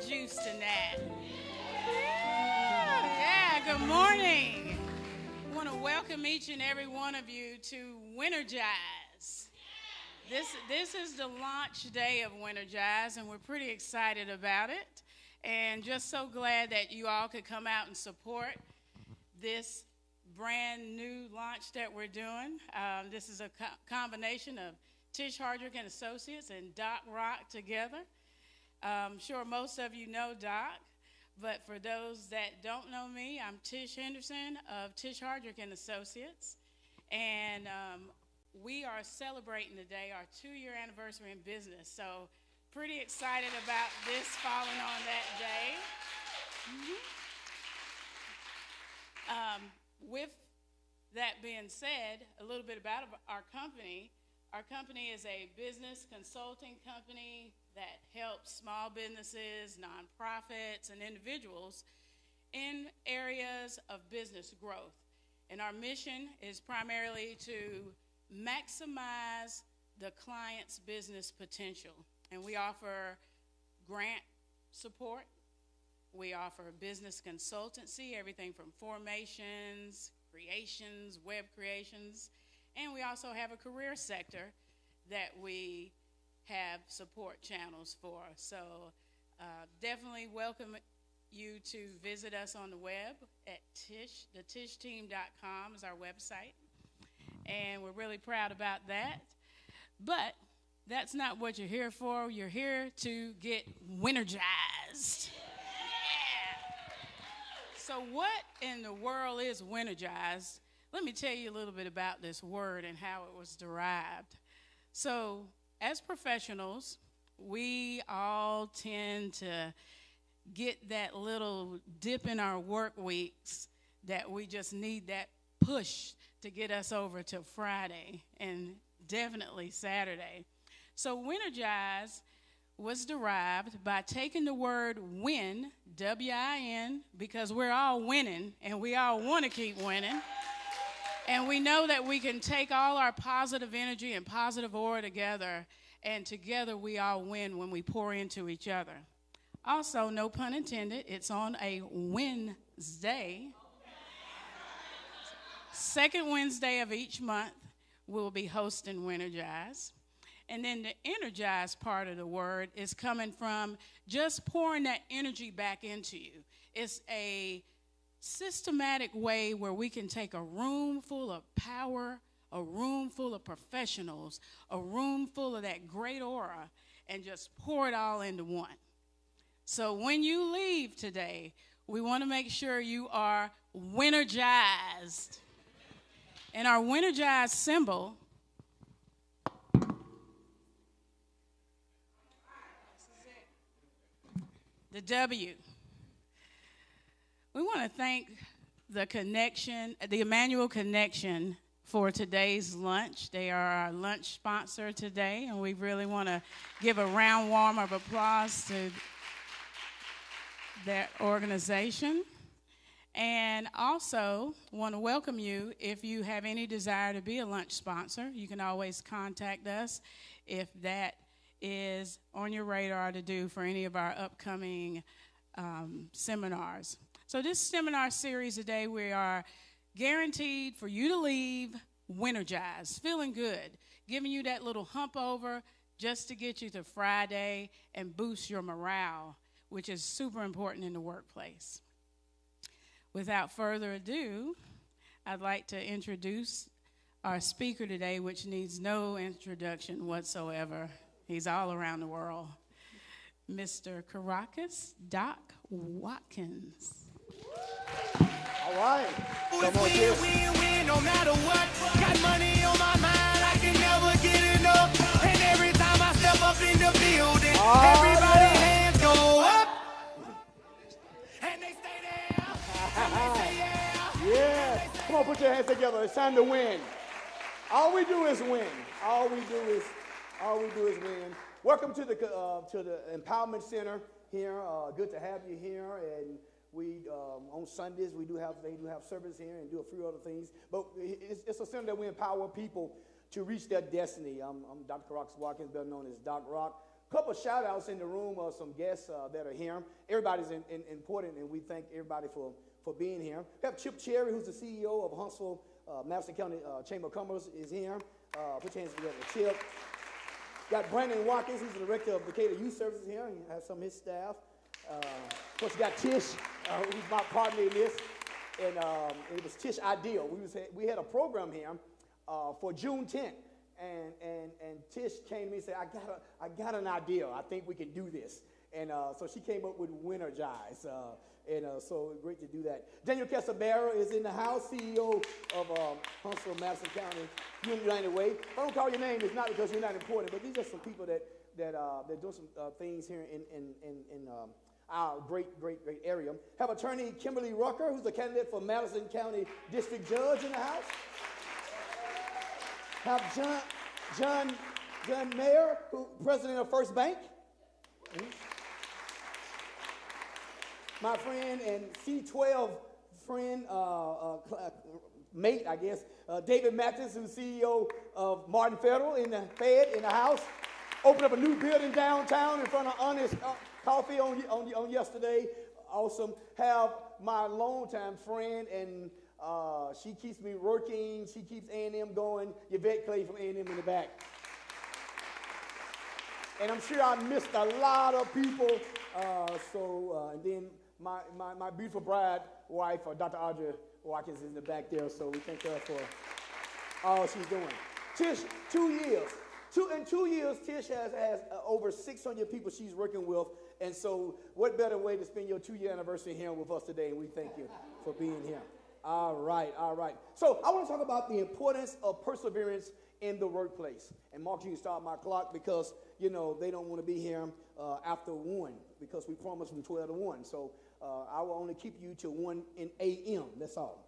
juice tonight. Yeah, good morning. I want to welcome each and every one of you to Win-Ergize. This is the launch day of Win-Ergize, and we're pretty excited about it. And just so glad that you all could come out and support this brand new launch that we're doing. This is a combination of Tish Hardrick and Associates and Doc Rock together. I'm sure most of you know Doc, but for those that don't know me, I'm Tish Henderson of Tish Hardrick and Associates, and we are celebrating today our 2-year anniversary in business. So pretty excited about this falling on that day. With that being said, a little bit about our company. Our company is a business consulting company that helps small businesses, nonprofits, and individuals in areas of business growth. And our mission is primarily to maximize the client's business potential. And we offer grant support. We offer business consultancy, everything from formations, creations, web creations, and we also have a career sector that we have support channels for. So definitely welcome you to visit us on the web at thishteam.com is our website. And we're really proud about that. But that's not what you're here for. You're here to get Win-Ergized. So what in the world is Win-Ergized? Let me tell you a little bit about this word and how it was derived. So as professionals, we all tend to get that little dip in our work weeks that we just need that push to get us over to Friday and definitely Saturday. So Win-Ergize was derived by taking the word win, W-I-N, because we're all winning and we all want to keep winning. And we know that we can take all our positive energy and positive aura together, and together we all win when we pour into each other. Also, no pun intended, it's on a Wednesday. Second Wednesday of each month, we'll be hosting Win-Ergize. And then the energize part of the word is coming from just pouring that energy back into you. It's a systematic way where we can take a room full of power, a room full of professionals, a room full of that great aura, and just pour it all into one. So when you leave today, we want to make sure you are Win-Ergized. And our Win-Ergized symbol the W. We want to thank the Connection, the Emmanuel Connection, for today's lunch. They are our lunch sponsor today, and we really want to give a round warm of applause to that organization. And also want to welcome you. If you have any desire to be a lunch sponsor, you can always contact us if that is on your radar to do for any of our upcoming seminars. So this seminar series today, we are guaranteed for you to leave Win-Ergized, feeling good, giving you that little hump over just to get you to Friday and boost your morale, which is super important in the workplace. Without further ado, I'd like to introduce our speaker today, which needs no introduction whatsoever. He's all around the world. Mr. Caracas Doc Watkins. All right. Come on, win, no matter what. Got money on my mind, I can never get enough. And every time I step up in the building, everybody's hands go up. And they stay there. And they say Yeah. Come on, put your hands together. It's time to win. All we do is win. All we do is win. Welcome to the Empowerment Center here. Good to have you here. And we on Sundays they do have service here and do a few other things. But it's a center that we empower people to reach their destiny. I'm Dr. Watkins, better known as Doc Rock. Couple shout outs in the room of some guests that are here. Everybody's important, and we thank everybody for being here. We have Chip Cherry, who's the CEO of Huntsville, Madison County Chamber of Commerce, is here. Put your hands together, Chip. Got Brandon Watkins, who's the director of Decatur Youth Services here. He has some of his staff. Of course, you got Tish, who's my partner in this. And it was Tish Ideal. We had a program here for June 10th. And Tish came to me and said, I got an idea. I think we can do this. And so she came up with Win-Ergize. So great to do that. Daniel Casabera is in the house, CEO of Huntsville, Madison County United Way. If I don't call your name, it's not because you're not important, but these are some people that doing some things here in our great area. Have attorney Kimberly Rucker, who's a candidate for Madison County District Judge in the house. Have John Mayer, who president of First Bank. My friend and C12 friend, mate, I guess, David Mathis, who's CEO of Martin Federal in the Fed in the house. Opened up a new building downtown in front of Honest Coffee on yesterday. Awesome. Have my longtime friend, and she keeps me working. She keeps A&M going. Yvette Clay from A&M in the back. And I'm sure I missed a lot of people. And then my beautiful bride, wife, Dr. Audrey Watkins, is in the back there. So we thank her for all she's doing. Tish, 2 years. In 2 years, Tish has over 600 people she's working with. And so what better way to spend your 2-year anniversary here with us today? And we thank you for being here. All right. So I want to talk about the importance of perseverance in the workplace. And Mark, you can start my clock because, they don't want to be here after 1 because we promised from 12 to 1. So I will only keep you to 1 a.m. That's all.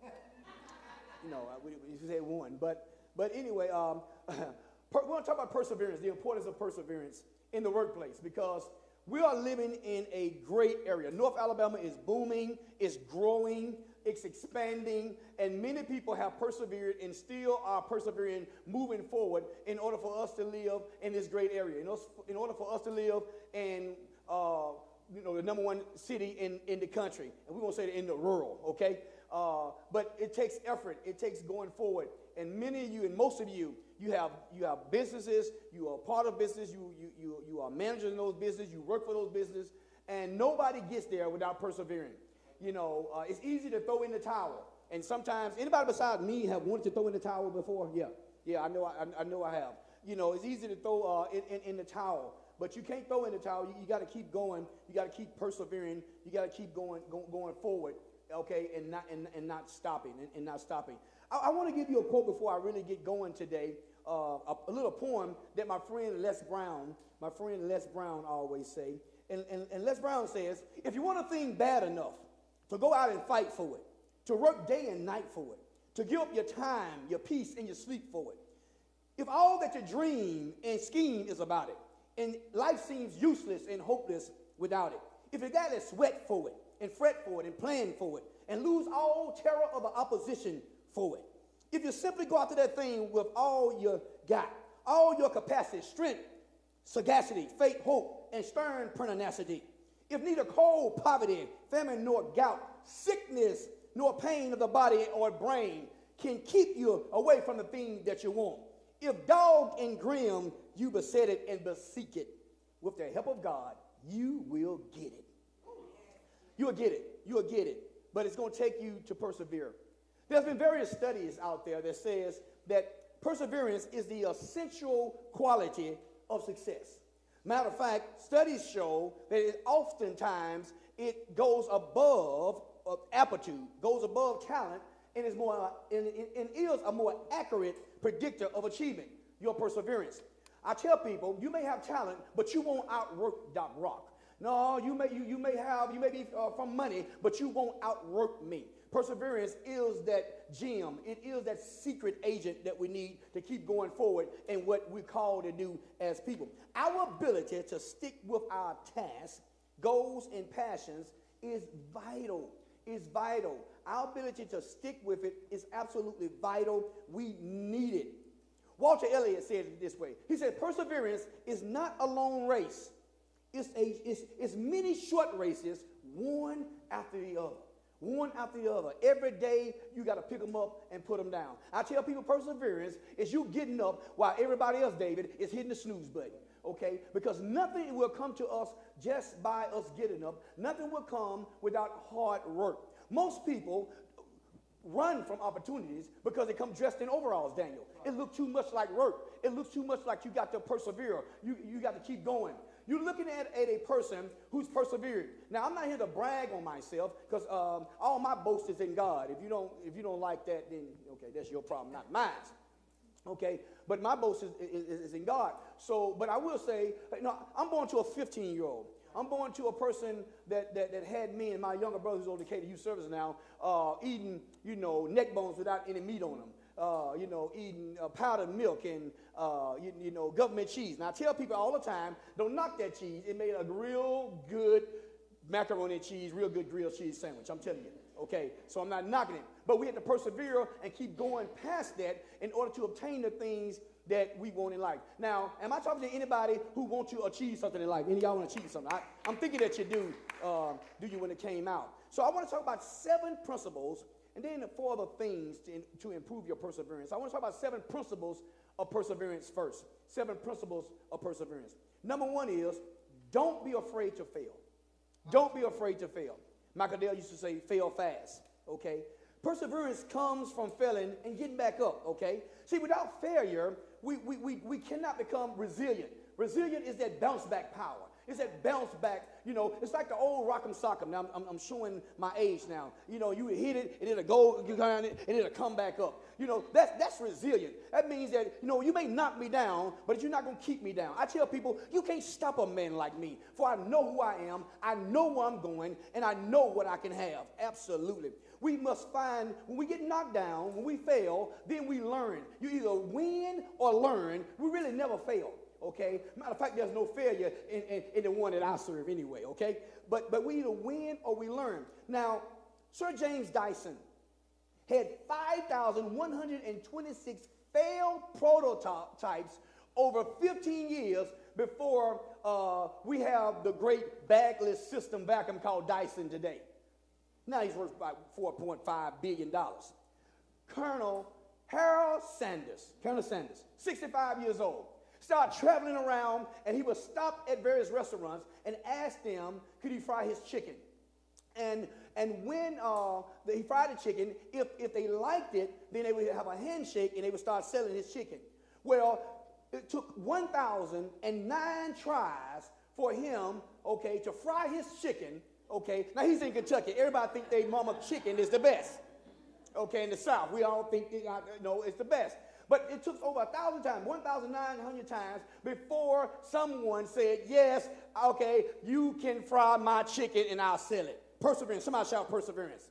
We said 1. But anyway, we want to talk about perseverance, the importance of perseverance in the workplace, because we are living in a great area. North Alabama is booming, it's growing, it's expanding, and many people have persevered and still are persevering, moving forward in order for us to live in this great area. In order for us to live in the number 1 city in the country, and we won't say in the rural, okay? But it takes effort, it takes going forward, and many of you, and most of you, you have businesses, you are part of business, you are managers in those businesses, you work for those businesses, and nobody gets there without persevering. It's easy to throw in the towel, and sometimes anybody besides me have wanted to throw in the towel before. Yeah, I know I have. It's easy to throw in the towel, but you can't throw in the towel. You got to keep going. You got to keep persevering. You got to keep going forward. Okay, and not stopping. I want to give you a quote before I really get going today. A little poem that my friend Les Brown always say. And Les Brown says, if you want a thing bad enough to go out and fight for it, to work day and night for it, to give up your time, your peace, and your sleep for it, if all that you dream and scheme is about it, and life seems useless and hopeless without it, if you got to sweat for it, and fret for it, and plan for it, and lose all terror of the opposition for it, if you simply go after that thing with all you got, all your capacity, strength, sagacity, faith, hope, and stern pertinacity, if neither cold, poverty, famine, nor gout, sickness, nor pain of the body or brain can keep you away from the thing that you want, if dogged and grim, you beset it and beseek it, with the help of God, you will get it. You'll get it. But it's going to take you to persevere. There's been various studies out there that says that perseverance is the essential quality of success. Matter of fact, studies show that oftentimes it goes above aptitude, goes above talent, and is a more accurate predictor of achievement, your perseverance. I tell people, you may have talent, but you won't outwork Doc Rock. No, you may be from money, but you won't outwork me. Perseverance is that gem. It is that secret agent that we need to keep going forward in what we're called to do as people. Our ability to stick with our tasks, goals, and passions is vital. Our ability to stick with it is absolutely vital. We need it. Walter Elliott said it this way. He said, perseverance is not a long race. It's many short races, one after the other. One after the other. Every day, you got to pick them up and put them down. I tell people perseverance is you getting up while everybody else, David, is hitting the snooze button. Okay? Because nothing will come to us just by us getting up. Nothing will come without hard work. Most people run from opportunities because they come dressed in overalls, Daniel. It looks too much like work. It looks too much like you got to persevere. You got to keep going. You're looking at a person who's persevered. Now, I'm not here to brag on myself because all my boast is in God. If you don't like that, then okay, that's your problem, not mine. Okay, but my boast is in God. So, but I will say, I'm born to a 15-year-old. I'm born to a person that had me and my younger brother who's on the KDU service now, eating, neck bones without any meat on them. Eating powdered milk and, government cheese. Now, I tell people all the time, don't knock that cheese. It made a real good macaroni and cheese, real good grilled cheese sandwich. I'm telling you. Okay, so I'm not knocking it. But we have to persevere and keep going past that in order to obtain the things that we want in life. Now, am I talking to anybody who wants to achieve something in life? Any of y'all want to achieve something? I'm thinking that you do you when it came out. So I want to talk about 7 principles and then 4 other things to improve your perseverance. I want to talk about 7 principles of perseverance first. 7 principles of perseverance. Number 1 is don't be afraid to fail. Don't be afraid to fail. Michael Dell used to say, fail fast, okay? Perseverance comes from failing and getting back up, okay? See, without failure, we cannot become resilient. Resilient is that bounce back power. It's that bounce back, it's like the old rock'em sock'em. Now, I'm showing my age now. You hit it, and it'll go down, and it'll come back up. That's resilient. That means that, you may knock me down, but you're not going to keep me down. I tell people, you can't stop a man like me, for I know who I am, I know where I'm going, and I know what I can have. Absolutely. We must find, when we get knocked down, when we fail, then we learn. You either win or learn. We really never fail. Okay? Matter of fact, there's no failure in the one that I serve anyway, okay? But we either win or we learn. Now, Sir James Dyson had 5,126 failed prototypes over 15 years before we have the great bagless system vacuum called Dyson today. Now he's worth about $4.5 billion. Colonel Sanders, 65 years old, started traveling around, and he would stop at various restaurants and ask them, could he fry his chicken? And when he fried the chicken, if they liked it, then they would have a handshake, and they would start selling his chicken. Well, it took 1,009 tries for him, okay, to fry his chicken, okay. Now, he's in Kentucky. Everybody think they mama chicken is the best, okay, in the South. We all think, it's the best. But it took over 1,000 times, 1,900 times before someone said, yes, okay, you can fry my chicken and I'll sell it. Perseverance. Somebody shout perseverance.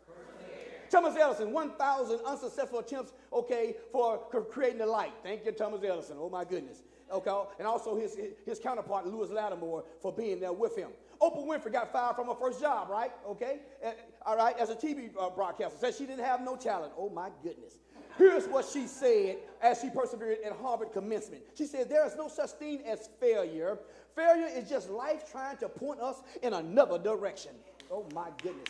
Thomas Edison, 1,000 unsuccessful attempts, okay, for creating the light. Thank you, Thomas Edison. Oh, my goodness. Okay, and also his counterpart, Lewis Lattimore, for being there with him. Oprah Winfrey got fired from her first job, right? Okay, all right, as a TV broadcaster. Said she didn't have no talent. Oh, my goodness. Here's what she said as she persevered at Harvard commencement. She said, there is no such thing as failure. Failure is just life trying to point us in another direction. Oh, my goodness.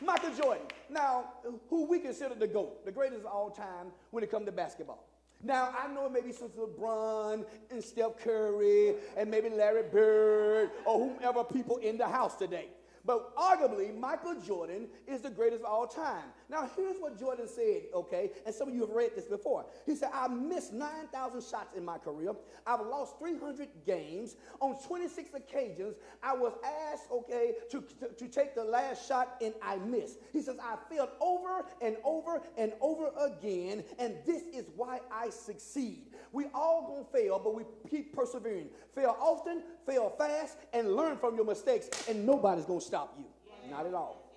Michael Jordan, now, who we consider the GOAT, the greatest of all time when it comes to basketball. Now, I know maybe since LeBron and Steph Curry and maybe Larry Bird or whomever people in the house today. But arguably, Michael Jordan is the greatest of all time. Now, here's what Jordan said, okay? And some of you have read this before. He said, I missed 9,000 shots in my career. I've lost 300 games. On 26 occasions, I was asked, okay, to take the last shot, and I missed. He says, I failed over and over and over again, and this is why I succeed. We all gonna fail, but we keep persevering. Fail often, fail fast, and learn from your mistakes, and nobody's gonna stop you. Not at all.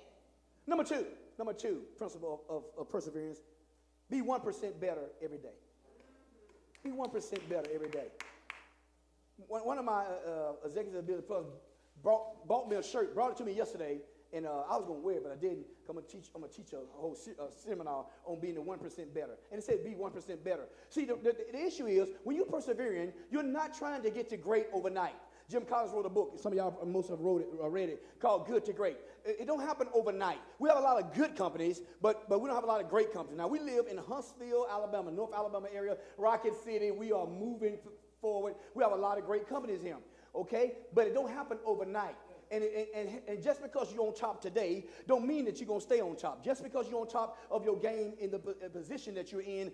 Number two, principle of perseverance, be 1% better every day. Be 1% better every day. One of my executive ability plus brought me a shirt, brought it to me yesterday, And I was going to wear it, but I didn't. I'm going to teach a whole seminar on being the 1% better. And it said be 1% better. See, the issue is when you're persevering, you're not trying to get to great overnight. Jim Collins wrote a book. Some of y'all, most of you read it, called Good to Great. It don't happen overnight. We have a lot of good companies, but we don't have a lot of great companies. Now, we live in Huntsville, Alabama, North Alabama area, Rocket City. We are moving forward. We have a lot of great companies here, okay? But it don't happen overnight. And just because you're on top today don't mean that you're going to stay on top. Just because you're on top of your game in the position that you're in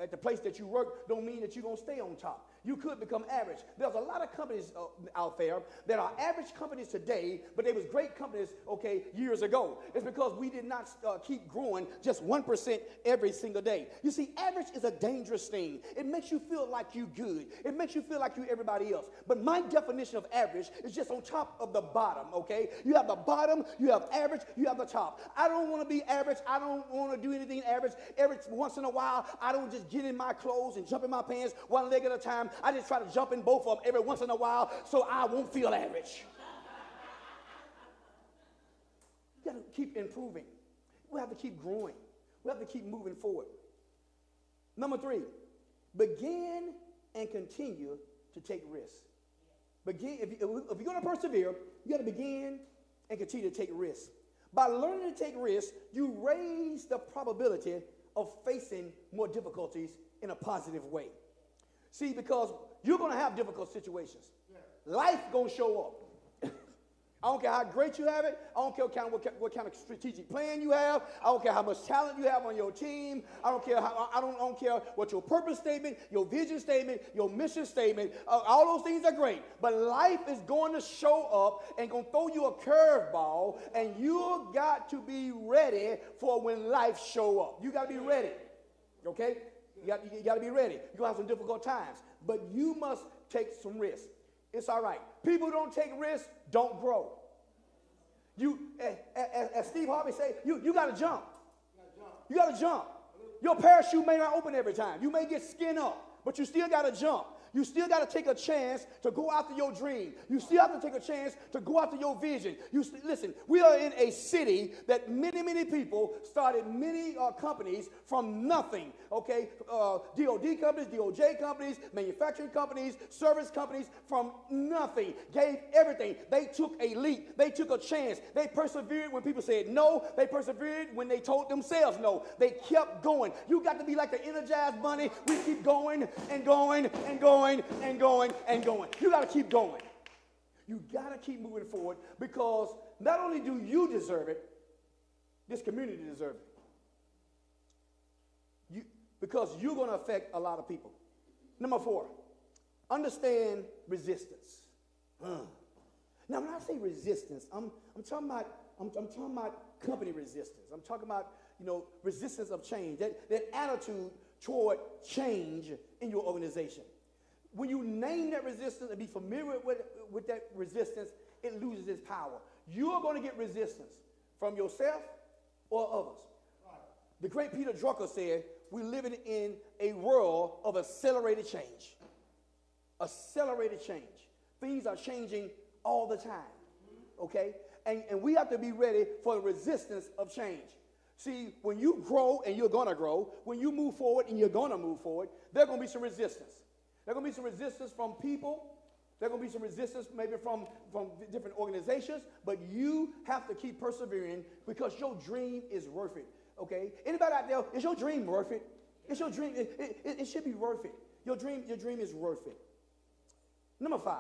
at the place that you work don't mean that you're going to stay on top. You could become average. There's a lot of companies out there that are average companies today, but they was great companies, okay, years ago. It's because we did not keep growing just 1% every single day. You see, average is a dangerous thing. It makes you feel like you good. It makes you feel like you everybody else. But my definition of average is just on top of the bottom, okay? You have the bottom, you have average, you have the top. I don't want to be average. I don't want to do anything average. Every once in a while, I don't just get in my clothes and jump in my pants one leg at a time. I just try to jump in both of them every once in a while so I won't feel average. You got to keep improving. We have to keep growing. We have to keep moving forward. Number 3, begin and continue to take risks. If you're going to persevere, you got to begin and continue to take risks. By learning to take risks, you raise the probability of facing more difficulties in a positive way. See, because you're going to have difficult situations. Yeah. Life going to show up. I don't care how great you have it. I don't care what kind of strategic plan you have. I don't care how much talent you have on your team. I don't care what your purpose statement, your vision statement, your mission statement. All those things are great. But life is going to show up and going to throw you a curveball, and you got to be ready for when life show up. You got to be ready. Okay? You got to be ready. You're going to have some difficult times. But you must take some risks. It's all right. People who don't take risks don't grow. You, as Steve Harvey say, you got to jump. You got to jump. Your parachute may not open every time. You may get skinned up, but you still got to jump. You still got to take a chance to go after your dream. You still have to take a chance to go after your vision. Listen, we are in a city that many people started many companies from nothing, okay? DOD companies, DOJ companies, manufacturing companies, service companies from nothing. Gave everything. They took a leap. They took a chance. They persevered when people said no. They persevered when they told themselves no. They kept going. You got to be like the Energized bunny. We keep going and going and going and going and going. You got to keep going. You got to keep moving forward because not only do you deserve it, this community deserves it. Because you're going to affect a lot of people. Number 4, understand resistance. Now, when I say resistance, I'm talking about company resistance. I'm talking about, resistance of change, that attitude toward change in your organization. When you name that resistance and be familiar with that resistance, it loses its power. You're going to get resistance from yourself or others. Right. The great Peter Drucker said, we're living in a world of accelerated change. Accelerated change. Things are changing all the time, okay? And we have to be ready for the resistance of change. See, when you grow, and you're going to grow, when you move forward and you're going to move forward, there's going to be some resistance. There's going to be some resistance from people. There's going to be some resistance maybe from different organizations, but you have to keep persevering because your dream is worth it, okay? Anybody out there, is your dream worth it? It's your dream. It should be worth it. Your dream is worth it. Number 5,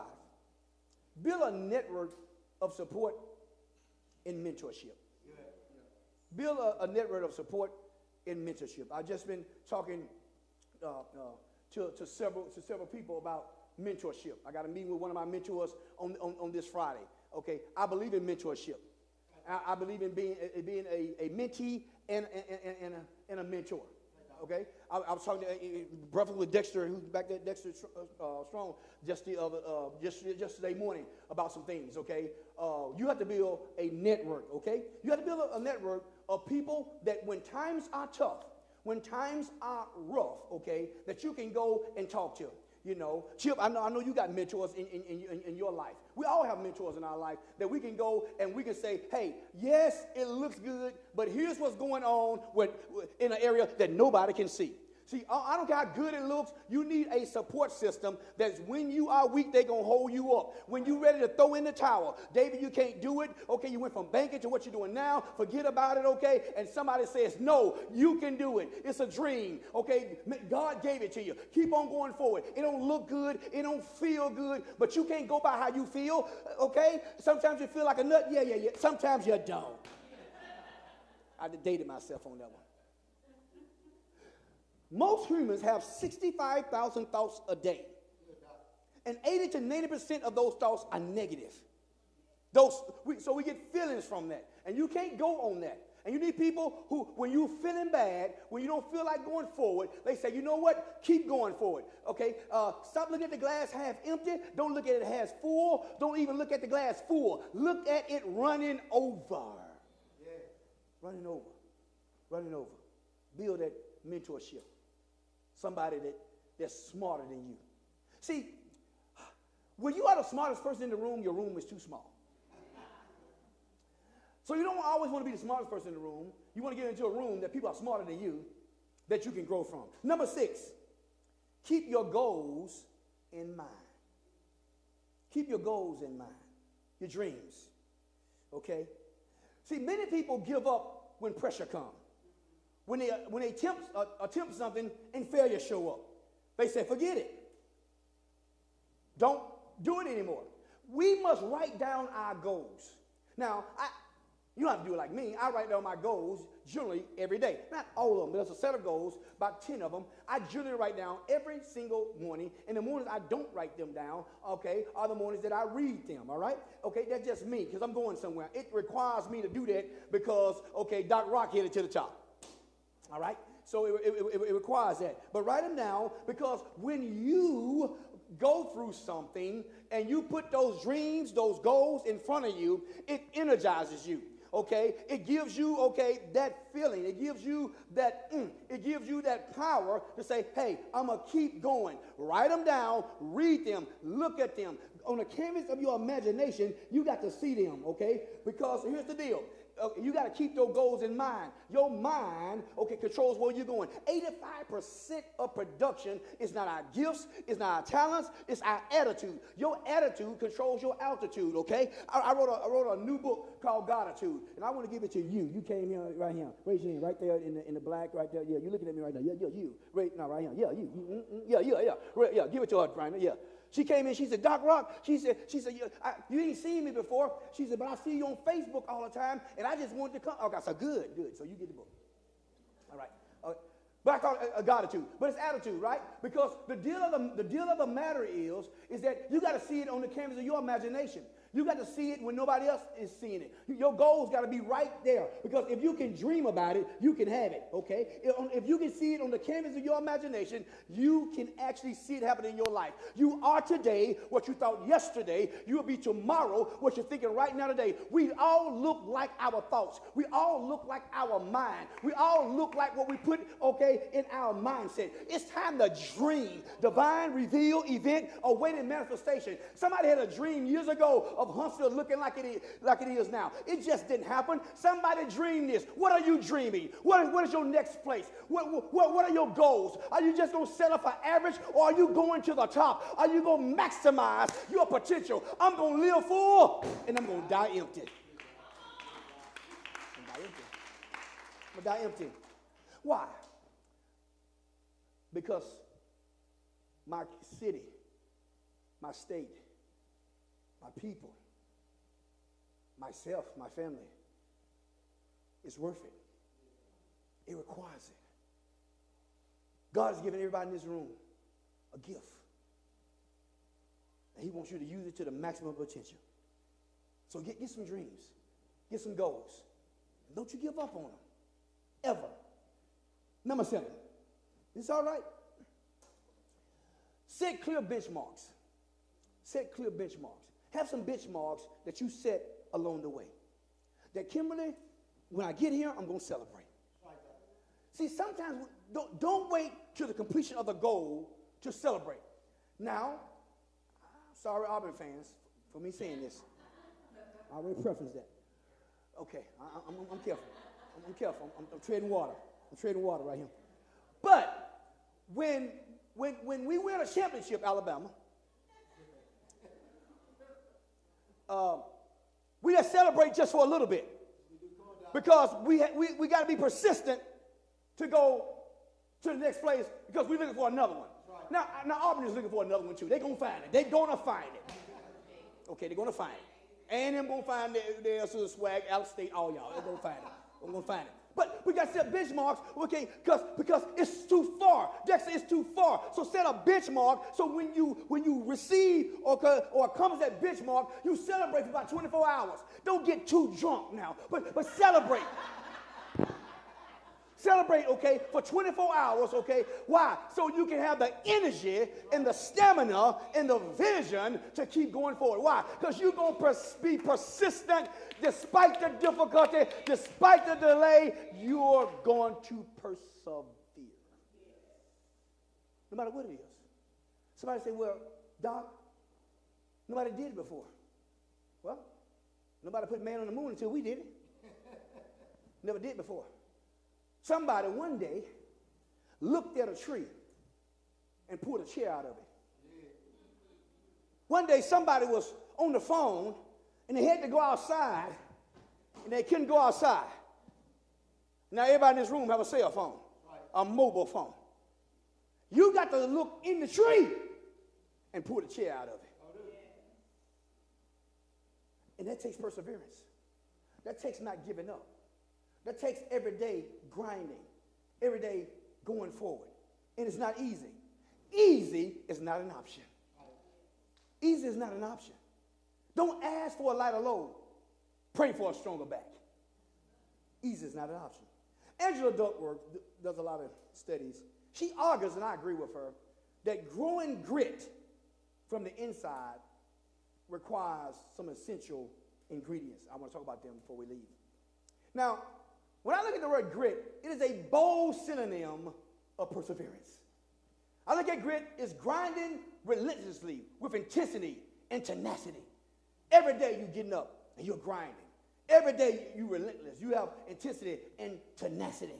build a network of support in mentorship. Build a network of support in mentorship. I've just been talking to several people about mentorship. I got a meeting with one of my mentors on this Friday. Okay, I believe in mentorship. I believe in being a mentee and a mentor. Okay, I was talking to brother with Dexter, who's back there, Dexter Strong, yesterday morning about some things. Okay, you have to build a network. Okay, you have to build a network of people that when times are tough, when times are rough, okay, that you can go and talk to. You know, Chip, I know you got mentors in your life. We all have mentors in our life that we can go and we can say, hey, yes, it looks good, but here's what's going on in an area that nobody can see. See, I don't care how good it looks. You need a support system that's when you are weak, they're going to hold you up. When you're ready to throw in the towel, David, you can't do it. Okay, you went from banking to what you're doing now. Forget about it, okay? And somebody says, no, you can do it. It's a dream, okay? God gave it to you. Keep on going forward. It don't look good. It don't feel good, but you can't go by how you feel, okay? Sometimes you feel like a nut. Yeah. Sometimes you don't. I dated myself on that one. Most humans have 65,000 thoughts a day. And 80 to 90% of those thoughts are negative. So we get feelings from that. And you can't go on that. And you need people who, when you're feeling bad, when you don't feel like going forward, they say, you know what? Keep going forward. Okay? Stop looking at the glass half empty. Don't look at it half full. Don't even look at the glass full. Look at it running over. Yeah. Running over. Running over. Build that mentorship. Somebody that's smarter than you. See, when you are the smartest person in the room, your room is too small. So you don't always want to be the smartest person in the room. You want to get into a room that people are smarter than you, that you can grow from. Number 6, keep your goals in mind. Keep your goals in mind, your dreams, okay? See, many people give up when pressure comes. When they attempt something and failure show up, they say, forget it. Don't do it anymore. We must write down our goals. Now, you don't have to do it like me. I write down my goals generally every day. Not all of them, but there's a set of goals, about 10 of them. I generally write down every single morning. And the mornings I don't write them down, okay, are the mornings that I read them, all right? Okay, that's just me, because I'm going somewhere. It requires me to do that because, okay, Doc Rock hit it to the top. All right? So it requires that. But write them down, because when you go through something and you put those dreams, those goals in front of you, it energizes you. Okay? It gives you, okay, that feeling. It gives you that power to say, hey, I'm going to keep going. Write them down, read them, look at them. On the canvas of your imagination, you got to see them, okay? Because here's the deal. You got to keep those goals in mind. Your mind, okay, controls where you're going. 85% of production is not our gifts, it's not our talents, it's our attitude. Your attitude controls your altitude, okay? I wrote a new book called Gratitude, and I want to give it to you. You came here, right here. Raise your hand right there in the black, right there. Yeah, you're looking at me right now. Yeah, you. Right now, right here. Yeah, you. Yeah. Right, yeah, give it to her, Brian. Yeah. She came in, she said, Doc Rock, she said, you ain't seen me before. She said, but I see you on Facebook all the time, and I just wanted to come. Okay, so good. So you get the book. All right. But I call it a gratitude. But it's attitude, right? Because the deal of the matter is that you got to see it on the canvas of your imagination. You got to see it when nobody else is seeing it. Your goals got to be right there. Because if you can dream about it, you can have it, okay? If you can see it on the canvas of your imagination, you can actually see it happen in your life. You are today what you thought yesterday. You will be tomorrow what you're thinking right now today. We all look like our thoughts. We all look like our mind. We all look like what we put, okay, in our mindset. It's time to dream. Divine reveal, event, awaiting manifestation. Somebody had a dream years ago of Huntsville looking like it is now. It just didn't happen. Somebody dreamed this. What are you dreaming? What is your next place? What are your goals? Are you just going to settle for average, or are you going to the top? Are you going to maximize your potential? I'm going to live full, and I'm going to die empty. I'm going to die empty. Why? Because my city, my state, my people, myself, my family, it's worth it. It requires it. God has given everybody in this room a gift. And He wants you to use it to the maximum potential. So get some dreams. Get some goals. And don't you give up on them. Ever. Number 7. Is this all right? Set clear benchmarks. Set clear benchmarks. Have some benchmarks that you set along the way. That, Kimberly, when I get here, I'm going to celebrate. See, sometimes don't wait till the completion of the goal to celebrate. Now, sorry, Auburn fans, for me saying this. I already prefaced that. Okay, I'm careful. I'm careful. I'm treading water. I'm treading water right here. But when we win a championship, Alabama, we just celebrate just for a little bit. Because we got to be persistent to go to the next place because we're looking for another one. Now Auburn is looking for another one too. They're going to find it. They're going to find it. Okay, they're going to find it. A&M going to find their swag, Alex State, all y'all. They're going to find it. We're going to find it. But we got to set benchmarks, okay, because it's too far. Dexter, it's too far. So set a benchmark so when you receive or accomplish that benchmark, you celebrate for about 24 hours. Don't get too drunk now, but celebrate. Celebrate, okay, for 24 hours, okay? Why? So you can have the energy and the stamina and the vision to keep going forward. Why? Because you're going to be persistent despite the difficulty, despite the delay, you're going to persevere. No matter what it is. Somebody say, well, Doc, nobody did it before. Well, nobody put man on the moon until we did it. Never did before. Somebody one day looked at a tree and pulled a chair out of it. One day somebody was on the phone and they had to go outside and they couldn't go outside. Now everybody in this room have a cell phone, a mobile phone. You got to look in the tree and pull the chair out of it. And that takes perseverance. That takes not giving up. That takes every day grinding, every day going forward. And it's not easy. Easy is not an option. Easy is not an option. Don't ask for a lighter load. Pray for a stronger back. Easy is not an option. Angela Duckworth does a lot of studies. She argues, and I agree with her, that growing grit from the inside requires some essential ingredients. I want to talk about them before we leave. Now, when I look at the word grit, it is a bold synonym of perseverance. I look at grit as grinding relentlessly with intensity and tenacity. Every day you're getting up and you're grinding. Every day you're relentless. You have intensity and tenacity.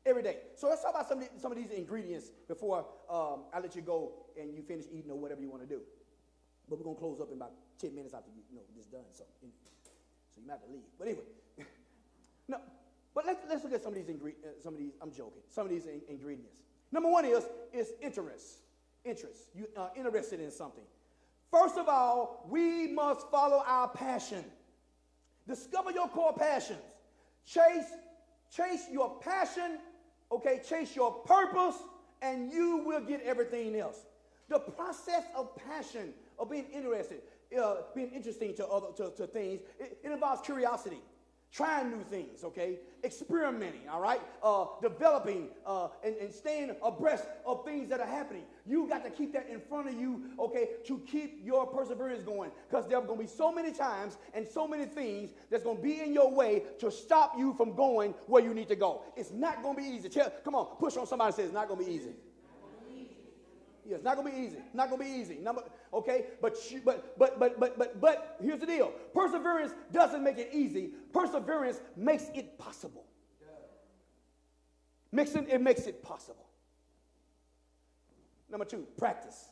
Every day. So let's talk about some of these ingredients before I let you go and you finish eating or whatever you want to do. But we're going to close up in about 10 minutes after this done. So you might have to leave. But anyway. No. But let's look at some of these ingredients. I'm joking. Some of these ingredients. Number one is interest. Interest. You are interested in something. First of all, we must follow our passion. Discover your core passions. Chase your passion. Okay, chase your purpose, and you will get everything else. The process of passion, of being interested, being interesting to things, it involves curiosity. Trying new things, okay? Experimenting, all right? Developing and staying abreast of things that are happening. You got to keep that in front of you, okay, to keep your perseverance going. Because there are going to be so many times and so many things that's going to be in your way to stop you from going where you need to go. It's not going to be easy. Come on, push on somebody and say it's not going to be easy. Yeah, it's not going to be easy. Not going to be easy. Okay? But here's the deal. Perseverance doesn't make it easy. Perseverance makes it possible. It makes it possible. Number two, practice.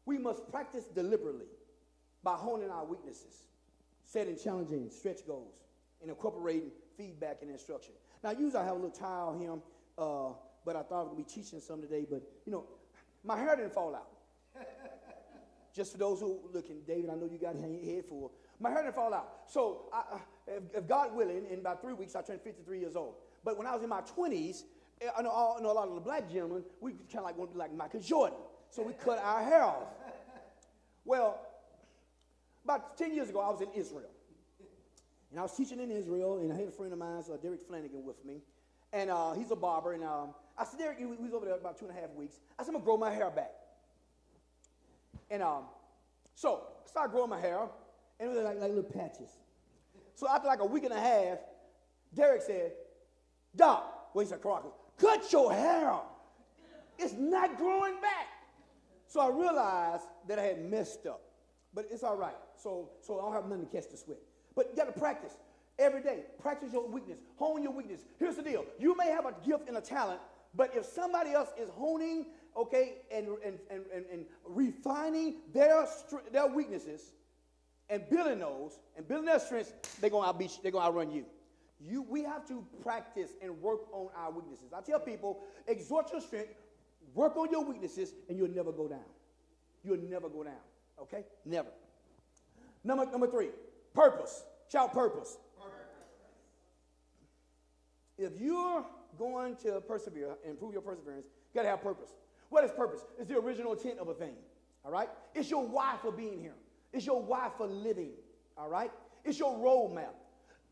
We must practice deliberately by honing our weaknesses, setting challenging stretch goals, and incorporating feedback and instruction. Now, usually I have a little towel here, but I thought I would be teaching some today, but, my hair didn't fall out. Just for those who looking, David, I know you got your head full. My hair didn't fall out. So, if God willing, in about 3 weeks, I turned 53 years old. But when I was in my 20s, I know a lot of the black gentlemen, we kind of like want to be like Michael Jordan. So we cut our hair off. Well, about 10 years ago, I was in Israel. And I was teaching in Israel, and I had a friend of mine, Derek Flanagan, with me. And he's a barber, and I said, Derek, he was over there about 2.5 weeks. I said, I'm going to grow my hair back. And so I started growing my hair, and it was like little patches. So after like a week and a half, Derek said, Doc, he said, Caracas, cut your hair. It's not growing back. So I realized that I had messed up. But it's all right. So I don't have nothing to catch the sweat. But you got to practice every day. Practice your weakness. Hone your weakness. Here's the deal. You may have a gift and a talent, but if somebody else is honing, okay, and refining their weaknesses and building those and building their strengths, they're going to outbeat you. They're going to outrun you. We have to practice and work on our weaknesses. I tell people, exhort your strength, work on your weaknesses, and you'll never go down. You'll never go down. Okay? Never. Number 3, purpose. Shout purpose. If you're going to persevere and improve your perseverance, you got to have purpose. What is purpose? It's the original intent of a thing. All right? It's your why for being here. It's your why for living. All right? It's your roadmap.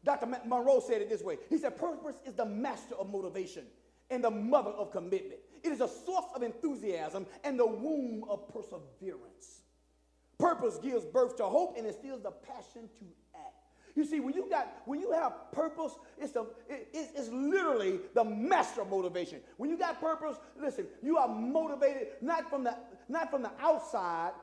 Dr. Monroe said it this way. He said, purpose is the master of motivation and the mother of commitment. It is a source of enthusiasm and the womb of perseverance. Purpose gives birth to hope and instills the passion to act. You see, when you have purpose, it's literally the master of motivation. When you got purpose, listen, you are motivated not from the outside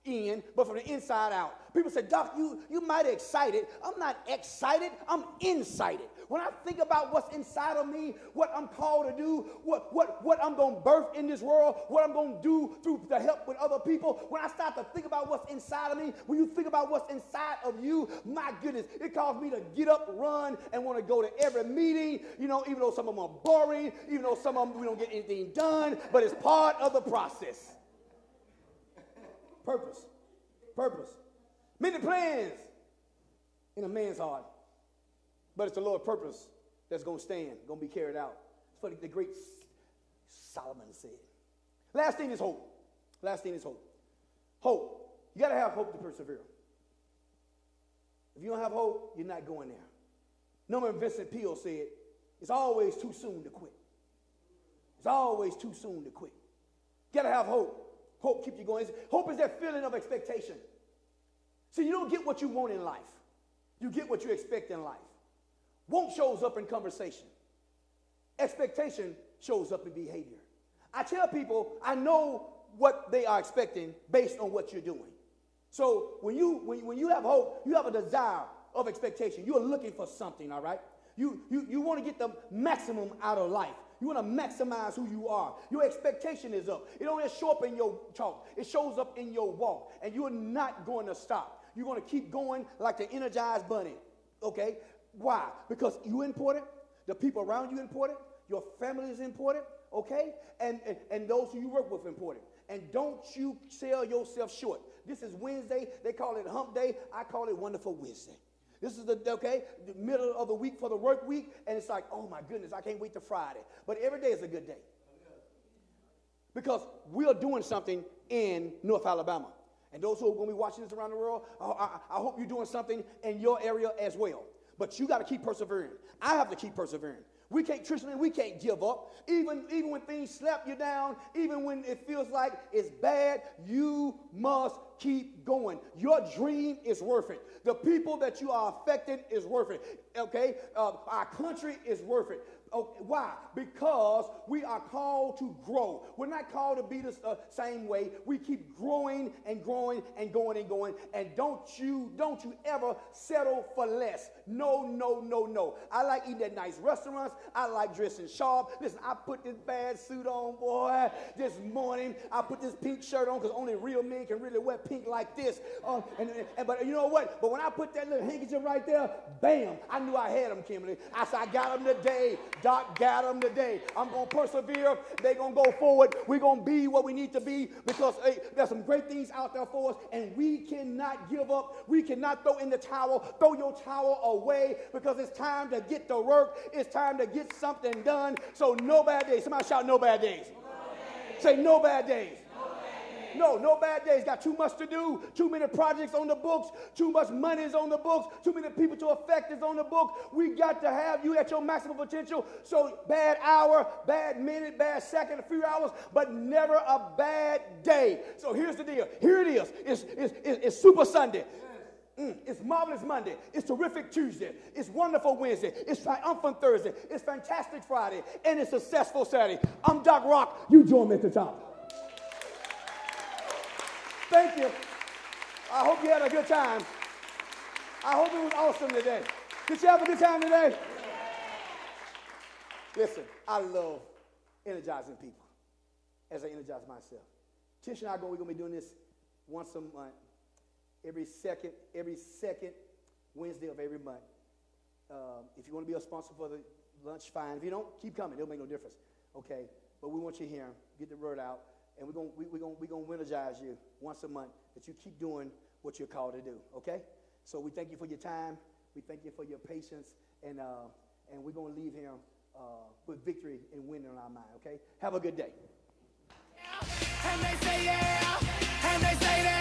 in, but from the inside out. People say, Doc, you mighty excited. I'm not excited, I'm incited. When I think about what's inside of me, what I'm called to do, what I'm going to birth in this world, what I'm going to do through the help with other people, when I start to think about what's inside of me, when you think about what's inside of you, my goodness, it causes me to get up, run, and want to go to every meeting, even though some of them are boring, even though some of them we don't get anything done, but it's part of the process. Purpose. Many plans in a man's heart, but it's the Lord's purpose that's going to stand, going to be carried out. It's what the great Solomon said. Last thing is hope. Hope. You got to have hope to persevere. If you don't have hope, you're not going there. Norman Vincent Peale said, it's always too soon to quit. It's always too soon to quit. You got to have hope. Hope keeps you going. Hope is that feeling of expectation. See, you don't get what you want in life. You get what you expect in life. Want shows up in conversation. Expectation shows up in behavior. I tell people I know what they are expecting based on what you're doing. So when you have hope, you have a desire of expectation. You're looking for something, all right? You want to get the maximum out of life. You want to maximize who you are. Your expectation is up. It don't just show up in your talk. It shows up in your walk. And you're not going to stop. You're going to keep going like the Win-Ergize bunny. Okay? Why? Because you're important. The people around you important. Your family is important. Okay? And those who you work with important. And don't you sell yourself short. This is Wednesday. They call it Hump Day. I call it Wonderful Wednesday. This is the middle of the week for the work week, and it's like, oh my goodness, I can't wait to Friday. But every day is a good day. Because we are doing something in North Alabama. And those who are going to be watching this around the world, I hope you're doing something in your area as well. But you got to keep persevering. I have to keep persevering. We can't give up. Even when things slap you down, even when it feels like it's bad, you must keep going. Your dream is worth it. The people that you are affecting is worth it. Okay? Our country is worth it. Okay, why? Because we are called to grow. We're not called to be the same way. We keep growing and growing and going and going. And don't you ever settle for less. No. I like eating at nice restaurants. I like dressing sharp. Listen, I put this bad suit on, boy, this morning. I put this pink shirt on because only real men can really wear pink like this. But you know what? But when I put that little handkerchief right there, bam, I knew I had them, Kimberly. I said, I got them today. Doc got them today. I'm going to persevere. They're going to go forward. We're going to be what we need to be because there's some great things out there for us, and we cannot give up. We cannot throw in the towel. Throw your towel away because it's time to get to work. It's time to get something done. So no bad days. Somebody shout no bad days. No bad days. Say no bad days. No bad days. Got too much to do. Too many projects on the books. Too much money is on the books. Too many people to affect is on the book. We got to have you at your maximum potential. So bad hour, bad minute, bad second, a few hours, but never a bad day. So here's the deal. Here it is. It's Super Sunday. It's Marvelous Monday. It's Terrific Tuesday. It's Wonderful Wednesday. It's Triumphant Thursday. It's Fantastic Friday. And it's Successful Saturday. I'm Doc Rock. You join me at the top. Thank you. I hope you had a good time. I hope it was awesome today. Did you have a good time today? Listen, I love energizing people as I energize myself. Tish and I we're going to be doing this once a month, every second Wednesday of every month. If you want to be a sponsor for the lunch, fine. If you don't, keep coming. It'll make no difference. Okay? But we want you here. Get the word out. And we're going to Win-Ergize you once a month that you keep doing what you're called to do. Okay? So we thank you for your time. We thank you for your patience. And we're going to leave here with victory and winning on our mind. Okay? Have a good day. And they say, yeah. And they say that.